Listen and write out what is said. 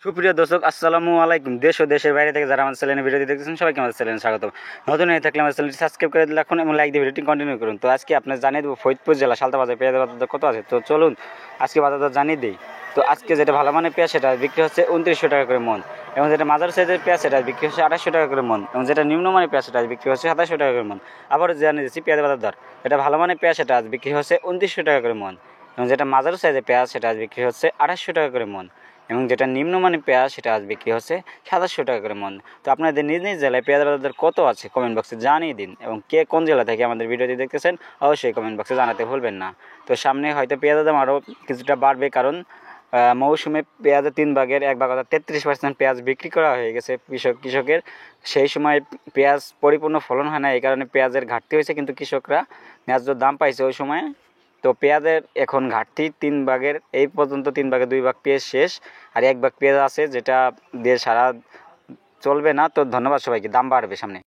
সুপ্রিয় দর্শক, আসসালামু আলাইকুম। দেশ ও দেশের বাইরে থেকে যারা আমাদের চ্যানেলে ভিডিও দেখতেছেন সবাইকে আমাদের চ্যানেলে স্বাগত। নতুন হয়ে থাকলে আমাদের চ্যানেলটি সাবস্ক্রাইব করে রাখুন এবং লাইক দিয়ে ভিডিওটি কন্টিনিউ করুন। তো আজকে আপনার জানিয়ে দেবো ফরিদপুর জেলা সালতা বাজার পেঁয়াজের বাজার দর কত আছে। তো চলুন আজকে বাজার দর জানিয়ে দিই। তো আজকে যেটা ভালো মানের পেঁয়াজ সেটা বিক্রি হচ্ছে 2900 টাকা করে মন, এবং যেটা মাঝারি সাইজের পেঁয়াজ সেটা বিক্রি হচ্ছে 2800 টাকা করে মন, এবং যেটা নিম্নমানের পেঁয়াজ সেটা বিক্রি হচ্ছে 2700 টাকা করে মন। আবারও জানিয়ে দিচ্ছি পেঁয়াজের বাজার দর। এটা ভালো মানের পেঁয়াজ সেটা আজ বিক্রি হচ্ছে 2900 টাকা করে মন, এবং যেটা মাঝারি সাইজের পেঁয়াজ সেটা আজ বিক্রি হচ্ছে 2800 টাকা করে মন, এবং যেটা নিম্নমানের পেঁয়াজ সেটা আজ বিক্রি হচ্ছে 2700 টাকা করে মন। তো আপনাদের নিজ নিজ জেলায় পেঁয়াজ বাজার কত আছে কমেন্ট বক্সে জানিয়ে দিন, এবং কে কোন জেলা থেকে আমাদের ভিডিওটি দেখতেছেন অবশ্যই কমেন্ট বক্সে জানাতে ভুলবেন না। তো সামনে হয়তো পেঁয়াজের দাম আরও কিছুটা বাড়বে, কারণ মৌসুমে পেঁয়াজের 3 ভাগের 1 ভাগ অর্থাৎ 33% পেঁয়াজ বিক্রি করা হয়ে গেছে কৃষকের। সেই সময় পেঁয়াজ পরিপূর্ণ ফলন হয় না, এই কারণে পেঁয়াজের ঘাটতি হয়েছে, কিন্তু কৃষকরা ন্যায্য দাম পাইছে ওই সময়। তো পেঁয়াজের এখন ঘাটতি 3 ভাগের, এই পর্যন্ত 3 ভাগের 2 ভাগ পেঁয়াজ শেষ, আর 1 ভাগ পেঁয়াজ আছে যেটা দিয়ে সারা চলবে না। তো ধন্যবাদ সবাইকে, দাম বাড়বে সামনে।